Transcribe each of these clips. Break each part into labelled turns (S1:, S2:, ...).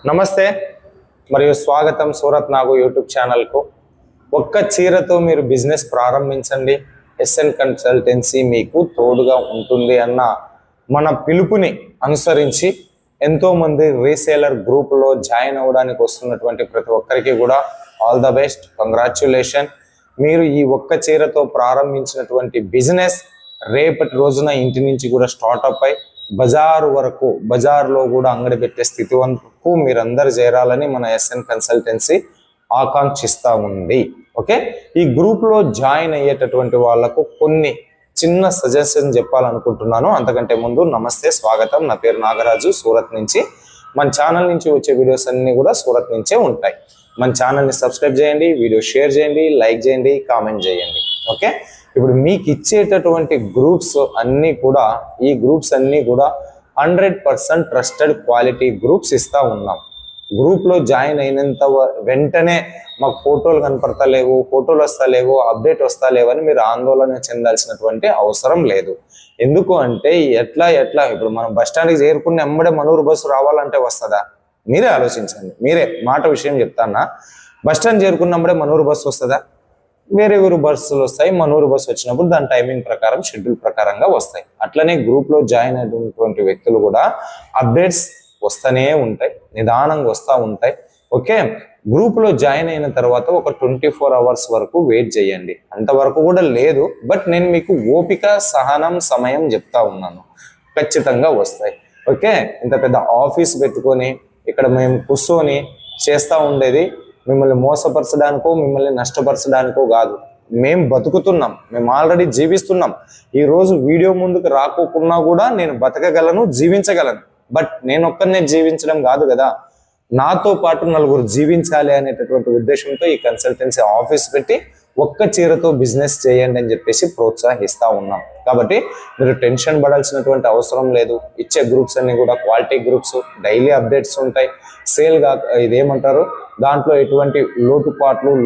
S1: నమస్తే మరియు స్వాగతం సూరత్ నాగు యూట్యూబ్ ఛానల్కు. ఒక్క చీరతో మీరు బిజినెస్ ప్రారంభించండి, ఎస్ఎన్ కన్సల్టెన్సీ మీకు తోడుగా ఉంటుంది అన్న మన పిలుపుని అనుసరించి ఎంతోమంది రీసేలర్ గ్రూప్లో జాయిన్ అవ్వడానికి వస్తున్నటువంటి ప్రతి ఒక్కరికి కూడా ఆల్ ద బెస్ట్, కంగ్రాచ్యులేషన్. మీరు ఈ ఒక్క చీరతో ప్రారంభించినటువంటి బిజినెస్ రేపటి రోజున ఇంటి నుంచి కూడా స్టార్ట్అప్ అయి బజార్లో కూడా అంగడి పెట్టే స్థితి వరకు మీరందరూ చేరాలని మన ఎస్ఎన్ కన్సల్టెన్సీ ఆకాంక్షిస్తూ ఉంది. ఓకే, ఈ గ్రూప్లో జాయిన్ అయ్యేటటువంటి వాళ్లకు కొన్ని చిన్న సజెషన్ చెప్పాలనుకుంటున్నాను. అంతకంటే ముందు నమస్తే, స్వాగతం. నా పేరు నాగరాజు, సూరత్ నుంచి. మన ఛానల్ నుంచి వచ్చే వీడియోస్ అన్ని కూడా సూరత్ నుంచే ఉంటాయి. మన ఛానల్ని సబ్స్క్రైబ్ చేయండి, వీడియో షేర్ చేయండి, లైక్ చేయండి, కామెంట్ చేయండి. ఓకే, ఇప్పుడు మీకు ఇచ్చేటటువంటి గ్రూప్స్ అన్నీ కూడా, ఈ గ్రూప్స్ అన్నీ కూడా 100% ట్రస్టెడ్ క్వాలిటీ గ్రూప్స్ ఇస్తూ ఉన్నాం. గ్రూప్లో జాయిన్ అయినంత వెంటనే మాకు ఫోటోలు కనపడతలేవు, ఫోటోలు వస్తలేవు, అప్డేట్ వస్తలేవు అని మీరు ఆందోళన చెందాల్సినటువంటి అవసరం లేదు. ఎందుకు అంటే ఎట్లా ఇప్పుడు మనం బస్టాండ్కి చేరుకుని వెంబడే మనూరు బస్సు రావాలంటే వస్తుందా? మీరే ఆలోచించండి. మీరే మాట విషయం చెప్తానా, బస్టాండ్ చేరుకున్నప్పుడే మనూరు బస్సు వస్తుందా? వేరే వేరే బస్సులు వస్తాయి. మనూరు బస్సు వచ్చినప్పుడు దాని టైమింగ్ ప్రకారం, షెడ్యూల్ ప్రకారంగా వస్తాయి. అట్లనే గ్రూప్లో జాయిన్ అయినటువంటి వ్యక్తులు కూడా అప్డేట్స్ వస్తూనే ఉంటాయి, నిదానంగా వస్తూ ఉంటాయి. ఓకే, గ్రూప్లో జాయిన్ అయిన తర్వాత ఒక 24 hours వరకు వెయిట్ చేయండి. అంతవరకు కూడా లేదు, బట్ నేను మీకు ఓపిక, సహనం, సమయం చెప్తా ఉన్నాను. ఖచ్చితంగా వస్తాయి. ఓకే, ఇంత పెద్ద ఆఫీస్ పెట్టుకొని ఇక్కడ మేము కూర్చొని చేస్తూ ఉండేది మిమ్మల్ని మోసపరచడానికో, మిమ్మల్ని నష్టపరచడానికో కాదు. మేము బతుకుతున్నాం, మేము ఆల్రెడీ జీవిస్తున్నాం. ఈరోజు వీడియో ముందుకు రాకోకున్నా కూడా నేను బతకగలను, జీవించగలను. బట్ నేను ఒక్కరినే జీవించడం కాదు కదా, నాతో పాటు నలుగురు జీవించాలి అనేటటువంటి ఉద్దేశంతో ఈ కన్సల్టెన్సీ ఆఫీస్ పెట్టి ఒక్క చీరతో బిజినెస్ చేయండి అని చెప్పేసి ప్రోత్సహిస్తూ ఉన్నాం. కాబట్టి మీరు టెన్షన్ పడాల్సినటువంటి అవసరం లేదు. ఇచ్చే గ్రూప్స్ అన్ని కూడా క్వాలిటీ గ్రూప్స్, డైలీ అప్డేట్స్ ఉంటాయి. సేల్గా ఇదేమంటారు, దాంట్లో ఎటువంటి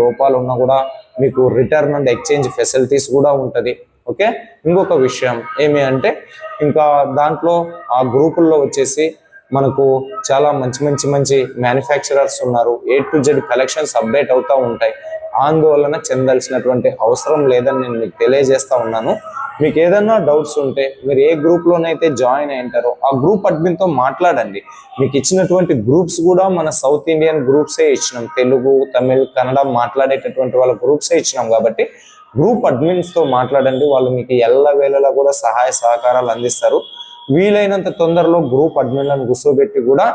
S1: లోపాలు ఉన్నా కూడా మీకు రిటర్న్ అండ్ ఎక్స్చేంజ్ ఫెసిలిటీస్ కూడా ఉంటుంది. ఓకే, ఇంకొక విషయం ఏమి అంటే, ఇంకా దాంట్లో ఆ గ్రూపుల్లో వచ్చేసి మనకు చాలా మంచి మ్యానుఫ్యాక్చరర్స్ ఉన్నారు. A to Z collections update అవుతూ ఉంటాయి. ఆందోళన చెందాల్సినటువంటి అవసరం లేదని నేను మీకు తెలియజేస్తా ఉన్నాను. మీకు ఏదన్నా డౌట్స్ ఉంటే మీరు ఏ గ్రూప్లోనైతే జాయిన్ అయ్యింటారో ఆ గ్రూప్ అడ్మిన్తో మాట్లాడండి. మీకు ఇచ్చినటువంటి గ్రూప్స్ కూడా మన సౌత్ ఇండియన్ గ్రూప్సే ఇచ్చినాం. తెలుగు, తమిళ్, కన్నడ మాట్లాడేటటువంటి వాళ్ళ గ్రూప్సే ఇచ్చినాం. కాబట్టి గ్రూప్ అడ్మిన్స్తో మాట్లాడండి. వాళ్ళు మీకు ఎల్లవేళలా కూడా సహాయ సహకారాలు అందిస్తారు. వీలైనంత తొందరలో గ్రూప్ అడ్మిన్లను కూర్చోబెట్టి కూడా